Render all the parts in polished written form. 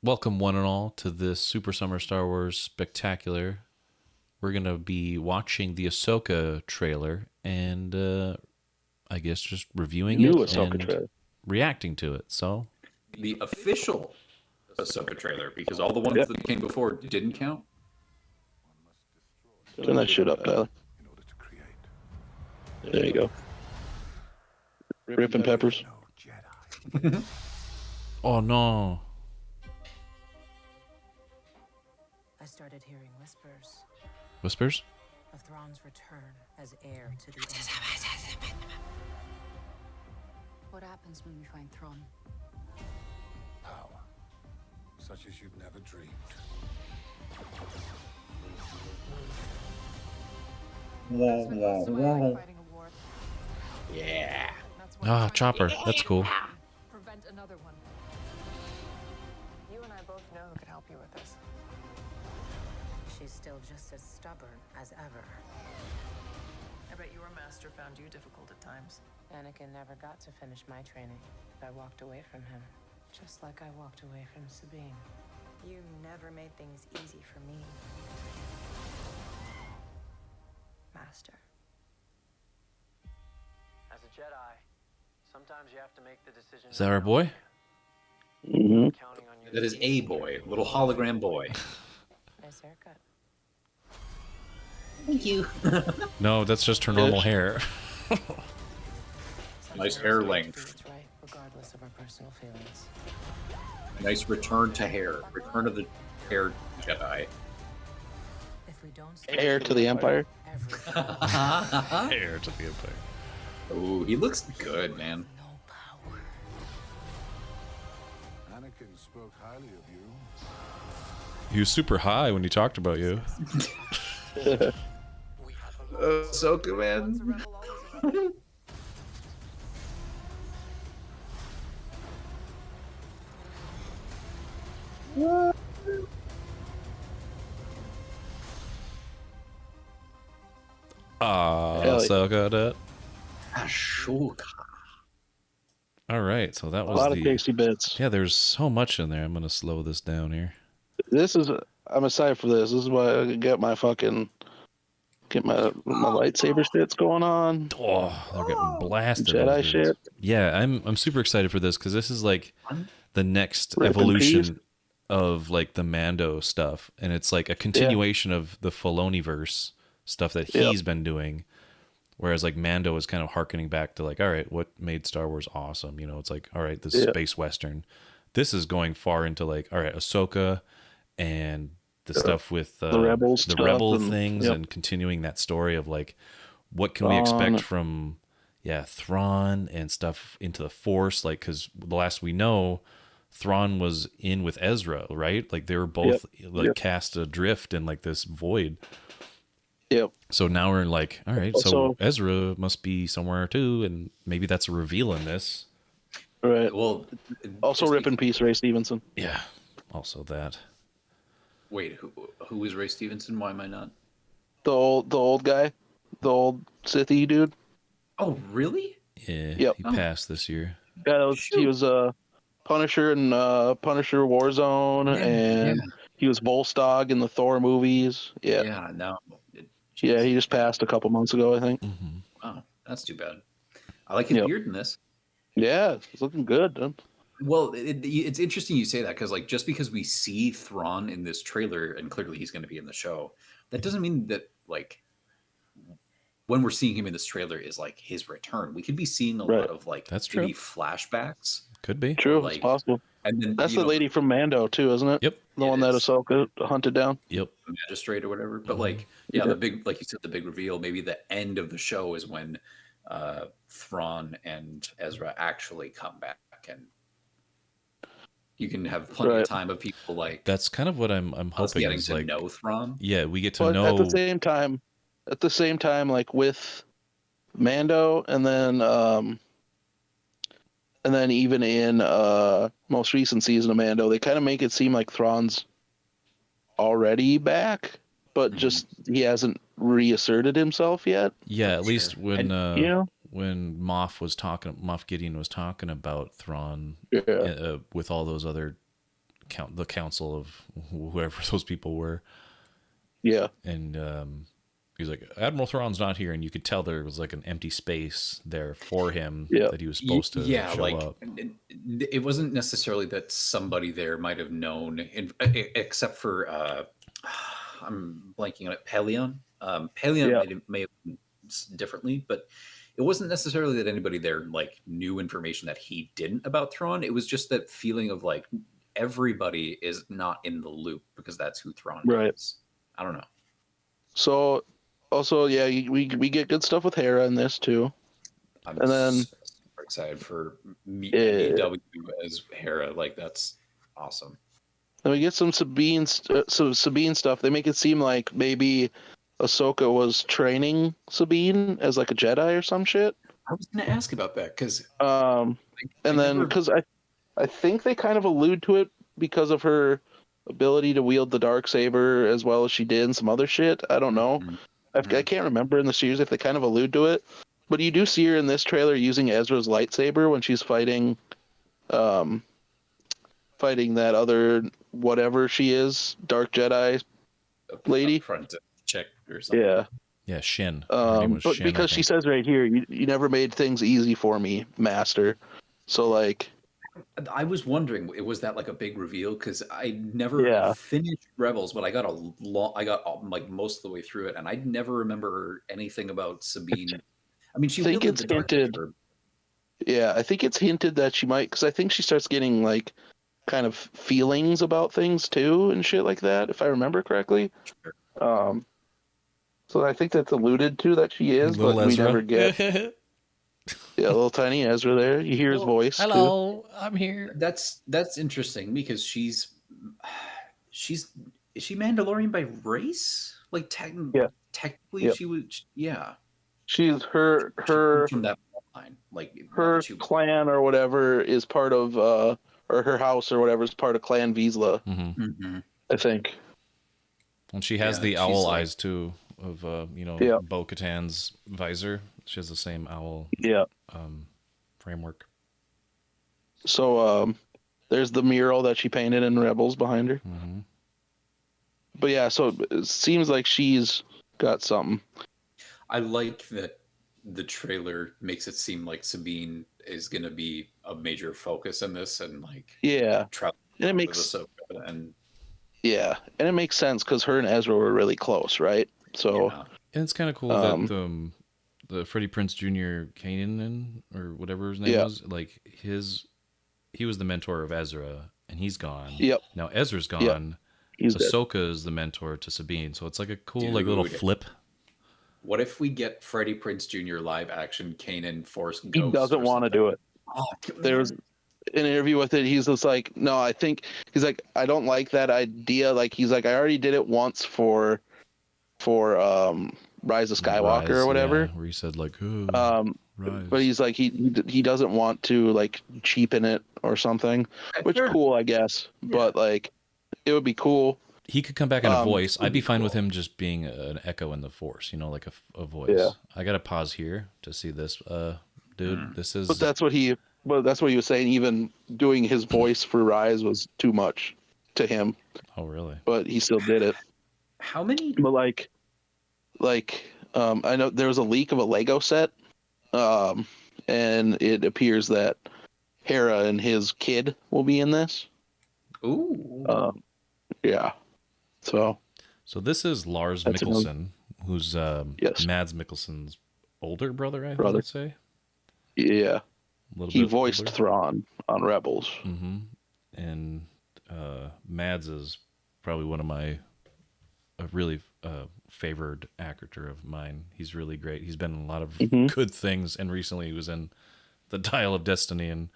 Welcome, one and all, to this Super Summer Star Wars Spectacular. We're going to be watching the Ahsoka trailer and I guess just reviewing New it Ahsoka and trailer. reacting to it. So, The official Ahsoka trailer, because all the ones that came before didn't count. Turn that shit up, Tyler. There you go. Ripping peppers. oh no. I started hearing whispers Whispers? of Thrawn's return as heir to the Empire. What happens when we find Thrawn? Power, such as you've never dreamed. Fighting a war. Yeah. That's what I'm Ah, trying to Chopper. do. That's cool. Prevent another one. You and I both know who could help you with this. She's still just as stubborn as ever. I bet your master found you difficult at times. Anakin never got to finish my training. I walked away from him, just like I walked away from Sabine. You never made things easy for me, Master. As a Jedi, sometimes you have to make the decision. Is that our boy? Mm-hmm. Counting on your That is a boy, little hologram boy. Nice haircut. Thank you. No, that's just her normal hair. Nice hair length. It's right, regardless of our personal feelings. Nice return to hair. Return of the hair Jedi. If we don't Heir to the Empire. everything, Hair to the Empire. Ooh, he looks good, man. no power. Anakin spoke highly of you. He was super high when he talked about you. Ahsoka, man. Ah, Hell yeah. Ahsoka. That. Ahsoka. All right, so that A was lot of the. tasty bits. Yeah, there's so much in there. I'm gonna slow this down here. I'm excited for this. This is why I get my lightsaber shits going on. Oh, they're getting blasted. Jedi those dudes. shit. Yeah, I'm super excited for this because this is like the next Rip in evolution peace. of like the Mando stuff, and it's like a continuation of the Filoniverse stuff that he's been doing. Whereas like Mando is kind of harkening back to like, all right, what made Star Wars awesome? You know, it's like, all right, this space western. This is going far into like, all right, Ahsoka and the stuff with the Rebels the stuff rebel and- things, yep. and continuing that story of like, what can we Thrawn. expect from Thrawn and stuff into the Force? Like, because the last we know, Thrawn was in with Ezra, right? Like they were both cast adrift in like this void. Yep. So now we're like, all right, so Also- Ezra must be somewhere too, and maybe that's a reveal in this. Right. Well, Also, rip in peace, Ray Stevenson. Yeah, also that. Wait, who is Ray Stevenson? Why am I not? The old guy, the old Sithy dude. Oh, really? Yeah, Yep. he passed this year. Yeah, he was Punisher in Punisher Warzone, and he was Volstagg in the Thor movies. Yeah, Yeah, no. yeah, he just passed a couple months ago, I think. Oh, that's too bad. I like his Yep. beard in this. Yeah, he's looking good, dude. Well, it's interesting you say that because, like, just because we see Thrawn in this trailer and clearly he's going to be in the show, that doesn't mean that, like, when we're seeing him in this trailer is like his return. We could be seeing a Right. lot of like That's maybe flashbacks, Could be. True, Like, it's possible. and then That's you the know, lady from Mando too, isn't it? Yep. The It one that is. Ahsoka hunted down. Yep. the magistrate or whatever. But like, yeah, the big, like you said, the big reveal. Maybe the end of the show is when Thrawn and Ezra actually come back, and you can have plenty Right. of time of people like That's kind of what I'm us hoping getting is to like. know Thrawn. Yeah, we get to But know. at the same time, like with Mando, and then even in most recent season of Mando, they kind of make it seem like Thrawn's already back, but just he hasn't reasserted himself yet. Yeah, at least when You know? when Moff Gideon was talking about Thrawn Yeah. with all those other the council of whoever those people were. Yeah. And he's like, Admiral Thrawn's not here, and you could tell there was like an empty space there for him that he was supposed to show up. It wasn't necessarily that somebody there might have known, except for I'm blanking on it, Pelion. Pelion may have been differently, but it wasn't necessarily that anybody there like knew information that he didn't about Thrawn. It was just that feeling of like everybody is not in the loop because that's who Thrawn is. I don't know. So also, we get good stuff with Hera in this too. I'm super excited for MEW as Hera. Like, that's awesome. And we get some Sabine stuff. They make it seem like maybe Ahsoka was training Sabine as like a Jedi or some shit. I was going to ask about that because, because I think they kind of allude to it because of her ability to wield the Darksaber as well as she did and some other shit. I don't know. I can't remember in the series if they kind of allude to it, but you do see her in this trailer using Ezra's lightsaber when she's fighting that other whatever she is, Dark Jedi lady. Front check or something. Yeah, Shin. But Shin, because she says right here, you never made things easy for me, Master. So like, I was wondering, was that like a big reveal? Because I never finished Rebels, but I got like most of the way through it, and I never remember anything about Sabine. I mean, I think it's hinted. Yeah, I think it's hinted that she might, because I think she starts getting like kind of feelings about things too and shit like that, if I remember correctly. Sure. So I think that's alluded to that she is, but we never get. Yeah, little tiny Ezra there. You hear his voice. Hello, I'm here. That's interesting because is she Mandalorian by race? Like technically she was. Yeah, she's her from that line. Like her clan or whatever is part of or her house or whatever is part of Clan Vizsla. I think. And she has the owl eyes too of Bo-Katan's visor. She has the same owl framework. So there's the mural that she painted in Rebels behind her. But yeah, so it seems like she's got something. I like that the trailer makes it seem like Sabine is going to be a major focus in this, and like and it makes and it makes sense because her and Ezra were really close, right? So and it's kind of cool that the Freddie Prinze Jr. Kanan or whatever his name was, like he was the mentor of Ezra, and he's gone. Now Ezra's gone. Ahsoka is the mentor to Sabine, so it's like a cool like little flip. What if we get Freddie Prinze Jr. live action Kanan Force Ghost? He doesn't want to do it. There's an interview with it. He's just like, no, I think he's like, I don't like that idea. Like he's like, I already did it once for Rise of Skywalker or whatever. Where he said like, but he's like he doesn't want to like cheapen it or something, which is cool, I guess. But like, it would be cool. He could come back in a voice. I'd be fine with him just being an echo in the Force, like a voice. Yeah. I got to pause here to see this, dude. This is. But that's what he was saying. Even doing his voice for Rise was too much to him. Oh, really? But he still did it. How many? But I know there was a leak of a Lego set, and it appears that Hera and his kid will be in this. Ooh. Yeah. So this is Lars Mikkelsen, who's Mads Mikkelsen's older brother, I would say. Yeah. He voiced Thrawn on Rebels. And Mads is probably one of my really favored actor of mine. He's really great. He's been in a lot of good things, and recently he was in The Dial of Destiny, and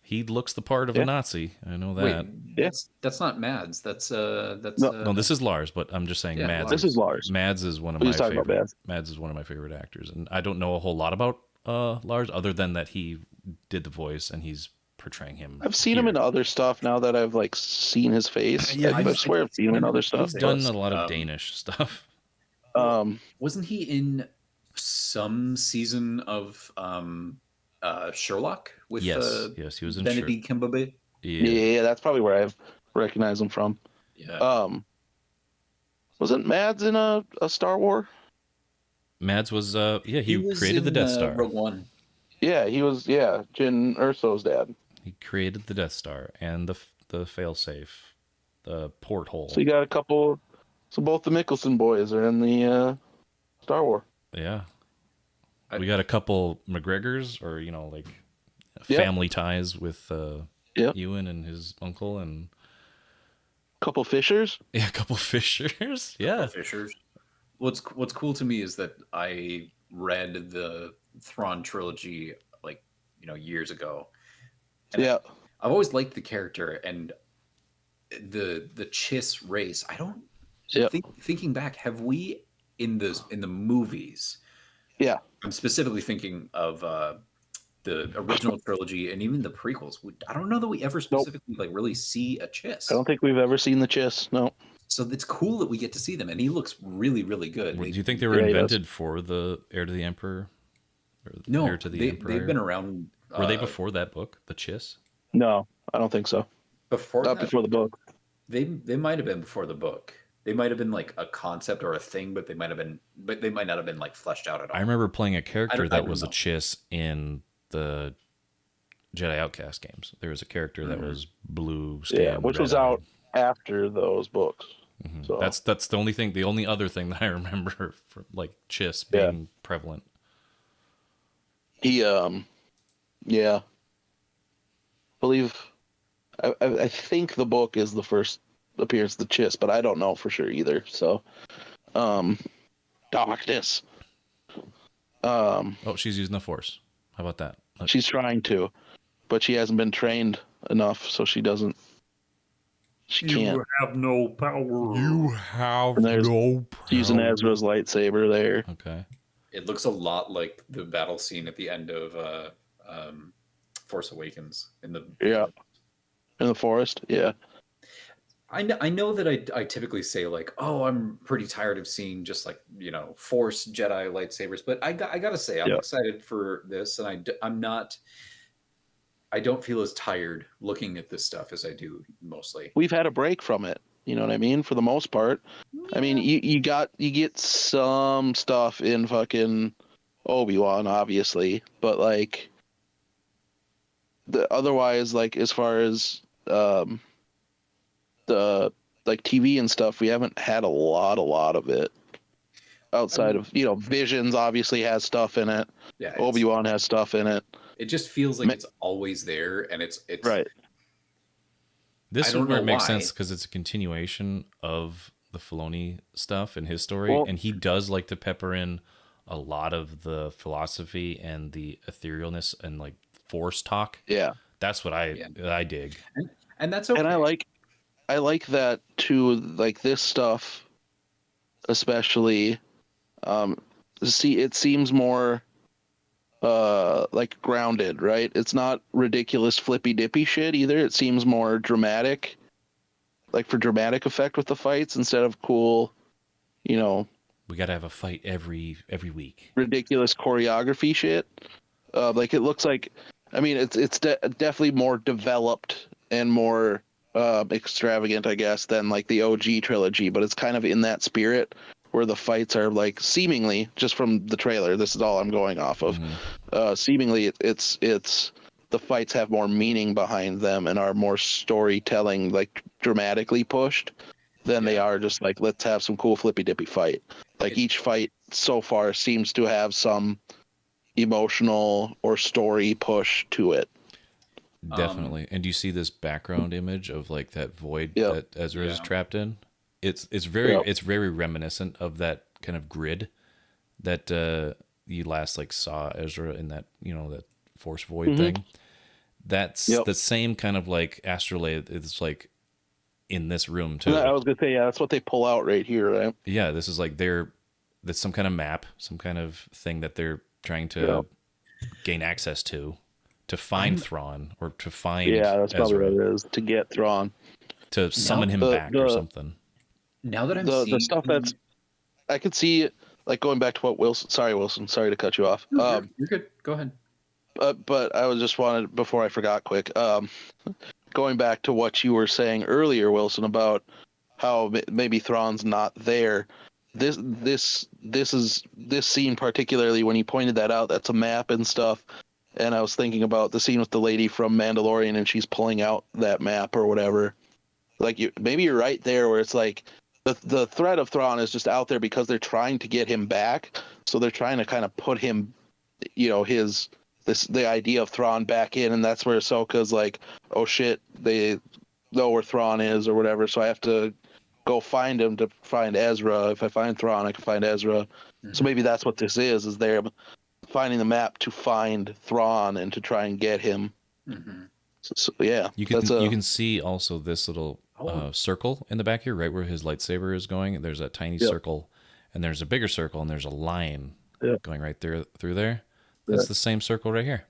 he looks the part of a Nazi. I know that. Wait, that's not Mads. That's no, this is Lars. But I'm just saying, Mads. This is Lars. Mads is one of my favorite. Mads is one of my favorite actors, and I don't know a whole lot about Lars other than that he did the voice and he's portraying him. I've seen him in other stuff now that I've like seen his face. I swear I've seen him in other stuff. He's done a lot of Danish stuff. Wasn't he in some season of Sherlock with yes, he was in Benedict Cumberbatch? Yeah, that's probably where I recognize him from. Yeah. Wasn't Mads in a Star Wars? Mads was he was created in, the Death Star. Rogue One. Yeah, he was. Yeah, Jyn Erso's dad. He created the Death Star and the failsafe, the porthole. So you got a couple. So both the Mickelson boys are in the Star Wars. Yeah. We got a couple McGregors, or like family ties with Ewan and his uncle, and couple Fishers. Yeah, a couple Fishers. Yeah, Fishers. What's cool to me is that I read the Thrawn trilogy years ago. And yeah, I've always liked the character and the Chiss race. I don't thinking back, have we in the movies? Yeah, I'm specifically thinking of the original trilogy and even the prequels. I don't know that we ever specifically really see a Chiss. I don't think we've ever seen the Chiss. No. So it's cool that we get to see them, and he looks really, really good. Do you think they were invented for the Heir to the Emperor? No, Heir to the Empire? They've been around. Were they before that book, the Chiss? No, I don't think so. Not before the book. They might have been before the book. They might have been like a concept or a thing, but they might not have been like fleshed out at all. I remember playing a character that was a Chiss in the Jedi Outcast games. There was a character that was blue skin, which was out after those books. Mm-hmm. So that's the only other thing that I remember for like Chiss being prevalent. He believe I think the book is the first appearance of the Chiss, but I don't know for sure either. So darkness. She's using the Force. How about that? She's trying to, but she hasn't been trained enough, so she doesn't. She can't. You have no power. You have no power. Using Ezra's lightsaber there. Okay. It looks a lot like the battle scene at the end of Force Awakens in the forest. Yeah. I know that I typically say like, oh, I'm pretty tired of seeing just like Force Jedi lightsabers, but I gotta say I'm excited for this, and I don't feel as tired looking at this stuff as I do mostly. We've had a break from it. You know what I mean? For the most part. I mean, you get some stuff in fucking Obi-Wan, obviously, but like otherwise, like as far as the like TV and stuff, we haven't had a lot of it. Outside of Visions obviously has stuff in it. Yeah, Obi-Wan has stuff in it. It just feels like it's always there, and it's right. This is where it makes sense because it's a continuation of the Filoni stuff and his story, and he does like to pepper in a lot of the philosophy and the etherealness and like Force talk. Yeah, that's what I dig, and that's okay. And I like that too. Like this stuff, especially. It seems more like grounded, right? It's not ridiculous flippy dippy shit either. It seems more dramatic, like for dramatic effect with the fights instead of cool, we got to have a fight every week. Ridiculous choreography shit. Like it looks like, I mean, it's definitely more developed and more extravagant, I guess, than like the OG trilogy, but it's kind of in that spirit where the fights are like seemingly, just from the trailer, this is all I'm going off of. Mm-hmm. Seemingly it's the fights have more meaning behind them and are more storytelling, like dramatically pushed than they are just like, let's have some cool flippy dippy fight. Like each fight so far seems to have some emotional or story push to it. Definitely. And do you see this background image of like that void that Ezra is trapped in? It's very reminiscent of that kind of grid that you last like saw Ezra in that that Force void thing. That's the same kind of like astrolabe. It's like in this room too. I was gonna say that's what they pull out right here, right? Yeah, this is like that's some kind of map, some kind of thing that they're trying to gain access to find Thrawn or to find that's Ezra, probably what it is, to get Thrawn, to summon him back or something. Now that I'm seeing the stuff that's, I could see, like going back to what Wilson. Sorry, to cut you off. You're good. Go ahead. But I was just wanted, before I forgot, quick, going back to what you were saying earlier, Wilson, about how maybe Thrawn's not there. This scene particularly, when you pointed that out, that's a map and stuff. And I was thinking about the scene with the lady from Mandalorian, and she's pulling out that map or whatever. Like, maybe you're right there, where it's like the threat of Thrawn is just out there because they're trying to get him back. So they're trying to kind of put him, the idea of Thrawn back in, and that's where Ahsoka's like, oh shit, they know where Thrawn is or whatever. So I have to go find him to find Ezra. If I find Thrawn, I can find Ezra. Mm-hmm. So maybe that's what this is they're finding the map to find Thrawn and to try and get him. Mm-hmm. So yeah, you can see also this little circle in the back here, right where his lightsaber is going. There's a tiny circle, and there's a bigger circle, and there's a line going right there through there. That's the same circle right here.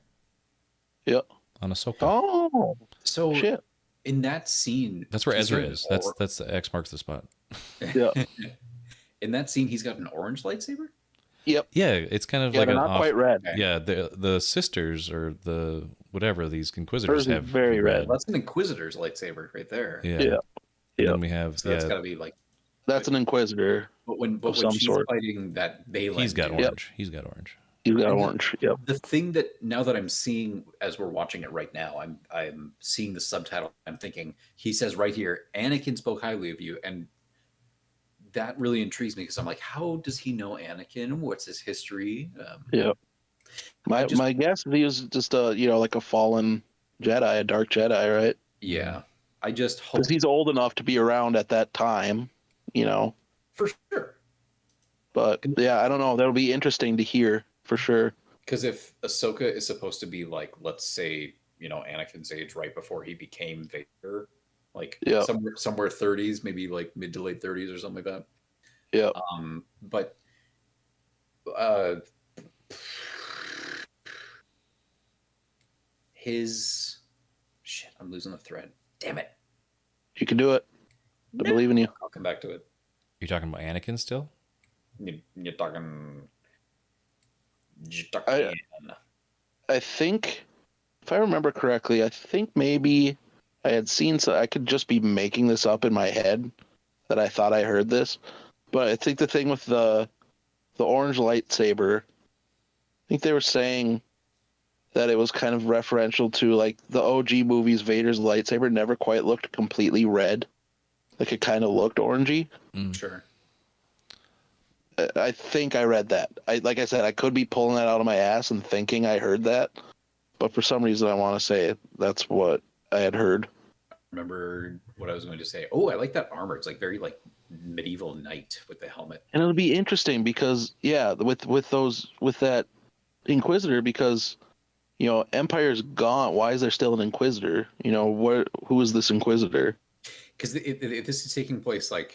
Yep, on Ahsoka. Oh, so shit. In that scene, that's where Ezra is. That's the X marks the spot. Yeah. In that scene, he's got an orange lightsaber. Yep. Yeah, it's kind of like not quite red. Yeah, the sisters or the whatever these Inquisitors have very red. That's an Inquisitor's lightsaber right there. Yeah. And then we have that's got to be like that's an Inquisitor. But when she's fighting that Baylan, he's got orange. He's got orange. You got orange. Yep. The thing that now that I'm seeing as we're watching it right now, I'm seeing the subtitle. I'm thinking he says right here, Anakin spoke highly of you, and that really intrigues me because I'm like, how does he know Anakin? What's his history? My guess is he was just like a fallen Jedi, a dark Jedi, right? Yeah. I just hope because he's old enough to be around at that time, for sure. But yeah, I don't know. That'll be interesting to hear. For sure. Because if Ahsoka is supposed to be like, let's say, Anakin's age right before he became Vader, like somewhere 30s, maybe like mid to late 30s or something like that. Yeah. But his shit, I'm losing the thread. Damn it. You can do it. I believe in you. I'll come back to it. You're talking about Anakin still? You're talking. I think, if I remember correctly, I think maybe I had seen, so I could just be making this up in my head that I thought I heard this, but I think the thing with the orange lightsaber, I think they were saying that it was kind of referential to like the OG movies. Vader's lightsaber never quite looked completely red, like it kind of looked orangey. Sure. I think I read that. Like I said, I could be pulling that out of my ass and thinking I heard that, but for some reason I want to say that's what I had heard. I remember what I was going to say. Oh, I like that armor. It's like very like medieval knight with the helmet. And it'll be interesting because with that Inquisitor, because Empire's gone. Why is there still an Inquisitor? Who is this Inquisitor? Because this is taking place like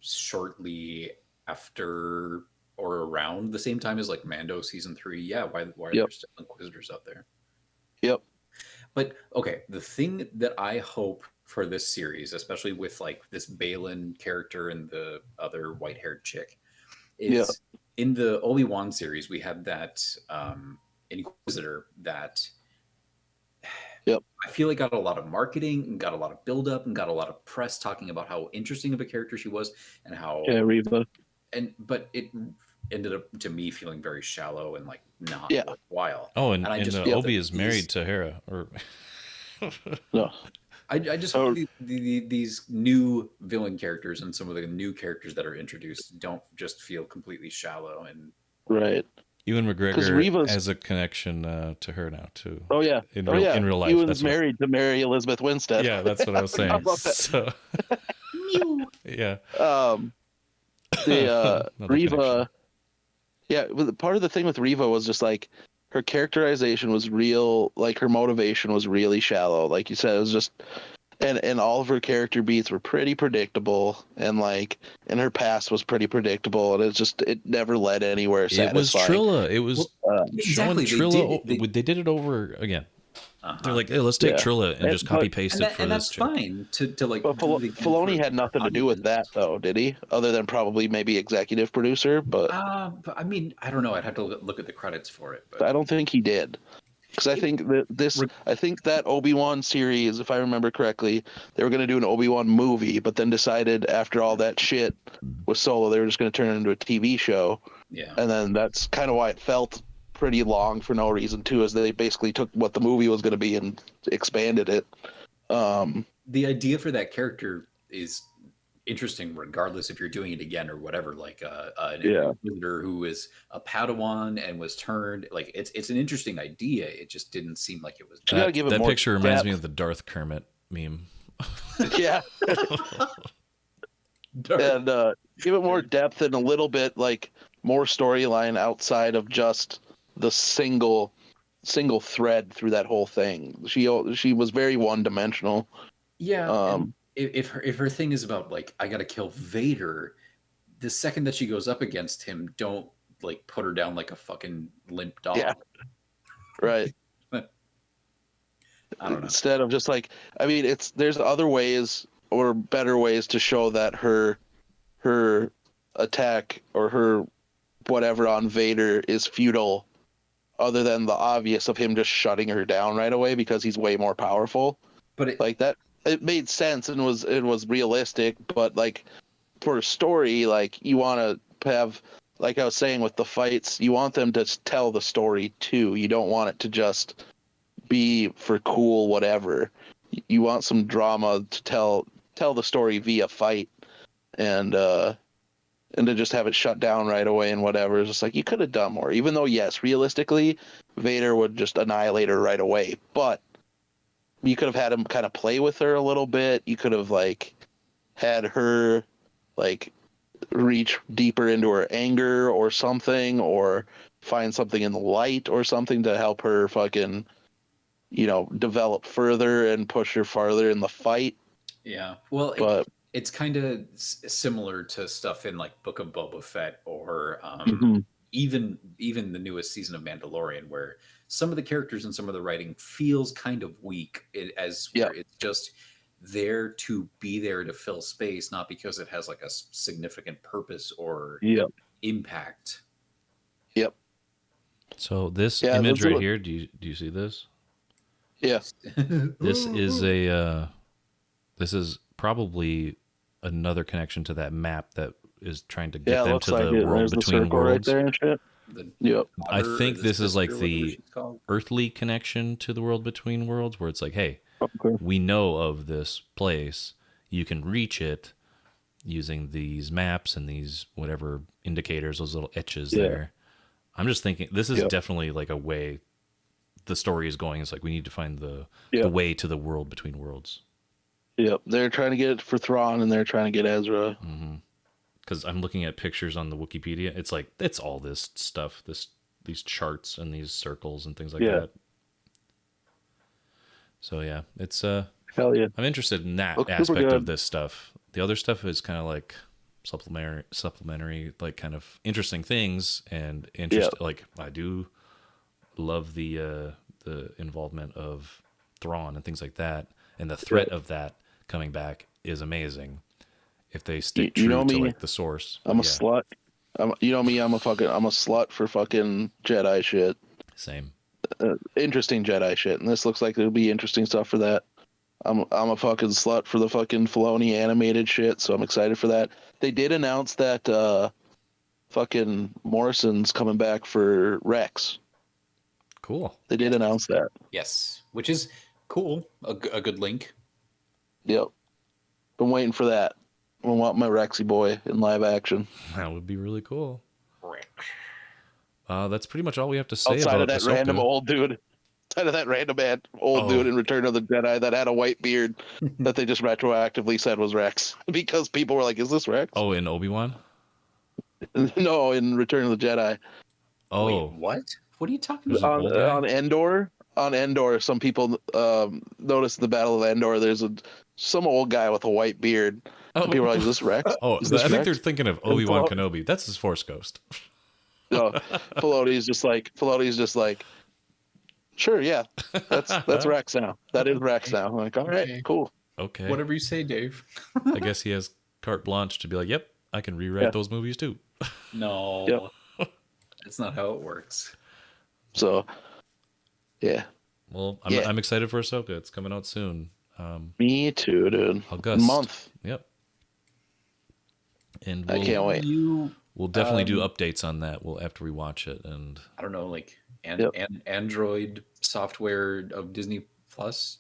shortly after or around the same time as like Mando season 3. Yeah, why are there still Inquisitors out there? Yep. But okay, the thing that I hope for this series, especially with like this Baylan character and the other white-haired chick, is in the Obi-Wan series we had that Inquisitor that I feel like got a lot of marketing and got a lot of build-up and got a lot of press talking about how interesting of a character she was and how Reva. But it ended up to me feeling very shallow and like not worthwhile. Oh, and Obi is married to Hera. Or no, I just hope these new villain characters and some of the new characters that are introduced don't just feel completely shallow and right. Ewan McGregor has a connection to her now too. Oh yeah, in real life. Ewan's married to Mary Elizabeth Winstead. Yeah, that's what I was saying. How about that? So, yeah. The Reva, part of the thing with Reva was just like her characterization was real, like her motivation was really shallow. Like you said, it was just, and all of her character beats were pretty predictable, and her past was pretty predictable, and it never led anywhere satisfying. It was Trilla. It was showing Trilla. They did it over again. They're like, hey, let's take Trilla and just copy paste it for and this. That's fine to like. But Filoni had nothing to do with that, though, did he? Other than probably maybe executive producer, but I mean, I don't know. I'd have to look at the credits for it. But I don't think he did. Because I think that Obi-Wan series, if I remember correctly, they were going to do an Obi-Wan movie, but then decided after all that shit with Solo, they were just going to turn it into a TV show. Yeah. And then that's kind of why it felt pretty long for no reason too, is they basically took what the movie was going to be and expanded it. The idea for that character is interesting, regardless if you're doing it again or whatever. Like an Inquisitor who is a Padawan and was turned. Like it's an interesting idea. It just didn't seem like it was. That picture reminds me of the Darth Kermit meme. Yeah. And give it more depth and a little bit like more storyline outside of just the single thread through that whole thing. She was very one-dimensional. Yeah. If her thing is about like I gotta kill Vader, the second that she goes up against him, don't like put her down like a fucking limp dog. Yeah. Right. I don't know. Instead of just like, I mean, there's other ways or better ways to show that her attack or her whatever on Vader is futile, other than the obvious of him just shutting her down right away because he's way more powerful. But it made sense and it was realistic, but like for a story, like you want to have, like I was saying with the fights, you want them to tell the story too. You don't want it to just be for cool whatever. You want some drama to tell the story via fight, and to just have it shut down right away and whatever. It's just like you could have done more. Even though yes, realistically, Vader would just annihilate her right away, but you could have had him kind of play with her a little bit. You could have like had her like reach deeper into her anger or something, or find something in the light or something to help her fucking, develop further and push her farther in the fight. Yeah. Well, it's kind of similar to stuff in like Book of Boba Fett or even the newest season of Mandalorian, where some of the characters and some of the writing feels kind of weak. It's just there to be there to fill space, not because it has like a significant purpose or impact. Yep. So this image right here, do you see this? Yeah. This is probably another connection to that map that is trying to get them to the world between worlds. Right there and shit. Yep. I think this is like the earthly connection to the world between worlds, where it's like, hey, we know of this place. You can reach it using these maps and these whatever indicators, those little etches there. I'm just thinking this is definitely like a way the story is going. It's like we need to find the way to the world between worlds. Yep, they're trying to get it for Thrawn, and they're trying to get Ezra. Because I'm looking at pictures on the Wikipedia. It's like it's all this stuff, these charts and these circles and things like that. So yeah, it's hell yeah. I'm interested in that aspect of this stuff. The other stuff is kind of like supplementary, like kind of interesting things and like I do love the involvement of Thrawn and things like that, and the threat of that coming back is amazing. If they stick true to like the source. I'm a slut. You know me, I'm a slut for fucking Jedi shit. Same. Interesting Jedi shit, and this looks like there'll be interesting stuff for that. I'm a fucking slut for the fucking Filoni animated shit, so I'm excited for that. They did announce that fucking Morrison's coming back for Rex. Cool. They did announce that. Yes, which is cool. A good link. Yep. Been waiting for that. I want my Rexy boy in live action. That would be really cool. That's pretty much all we have to say outside about of that Ahsoka. random old dude. Outside of that random old dude in Return of the Jedi that had a white beard that they just retroactively said was Rex because people were like, "Is this Rex?" Oh, in Obi-Wan? No, in Return of the Jedi. Oh, wait, what? What are you talking about? On Endor? On Endor, some people noticed the Battle of Endor. There's some old guy with a white beard. People were like, "Is this Rex?" Oh, Is this I think Rex? they're thinking of Obi-Wan Kenobi. That's his Force Ghost. No, Filoni's just like, sure, yeah, that's Rex now. That is Rex now. I'm like, all right, cool. Okay. Whatever you say, Dave. I guess he has carte blanche to be like, yep, I can rewrite those movies too. No, that's not how it works. So, Yeah. Well, I'm excited for Ahsoka. It's coming out soon. Me too, dude. August. Month. Yep. And I can't wait. We'll definitely do updates on that. After we watch it, and I don't know, like Android software of Disney Plus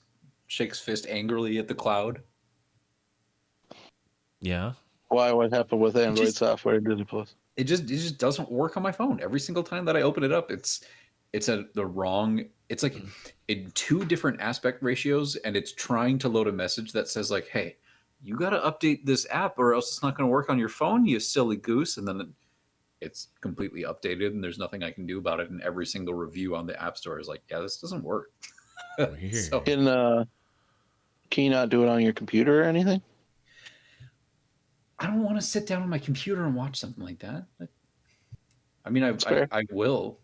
shakes fist angrily at the cloud. Yeah. Why? What happened with Android software in Disney Plus? It just doesn't work on my phone. Every single time that I open it up, it's at the wrong. It's like in 2 different aspect ratios, and it's trying to load a message that says like, "Hey, you got to update this app, or else it's not going to work on your phone, you silly goose." And then it's completely updated, and there's nothing I can do about it. And every single review on the App Store is like, "Yeah, this doesn't work." So, can you not do it on your computer or anything? I don't want to sit down on my computer and watch something like that. I mean, I will.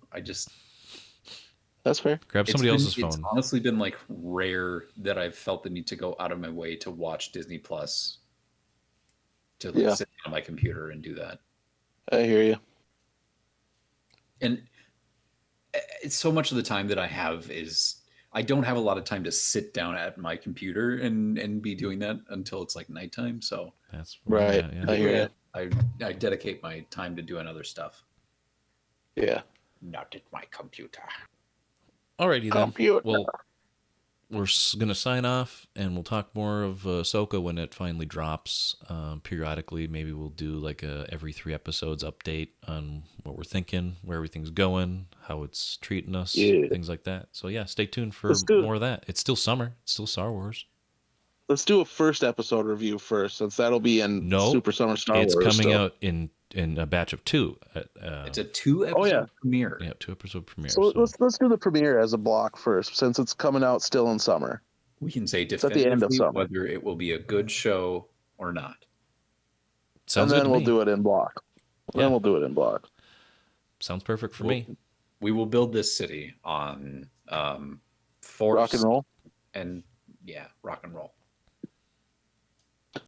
That's fair. Grab somebody else's phone. It's honestly been like rare that I've felt the need to go out of my way to watch Disney Plus to sit on my computer and do that. I hear you. And it's so much of the time that I have is I don't have a lot of time to sit down at my computer and be doing that until it's like nighttime. So that's right. Yeah. I hear you. I dedicate my time to doing other stuff. Yeah. Not at my computer. Alrighty then. Well, we're going to sign off, and we'll talk more of Ahsoka when it finally drops. Periodically, maybe we'll do like a every 3 episodes update on what we're thinking, where everything's going, how it's treating us, things like that. So yeah, stay tuned for more of that. It's still summer. It's still Star Wars. Let's do a first episode review first, since that'll be in Super Summer Star Wars. It's coming out in a batch of 2. It's a 2-episode premiere. Yeah, 2-episode premiere. So let's do the premiere as a block first, since it's coming out still in summer. We can say at definitively the end of summer whether it will be a good show or not. Sounds and then good to we'll me. do it in block. Yeah. Then we'll do it in block. Sounds perfect for me. We will build this city on Force rock and roll. And rock and roll.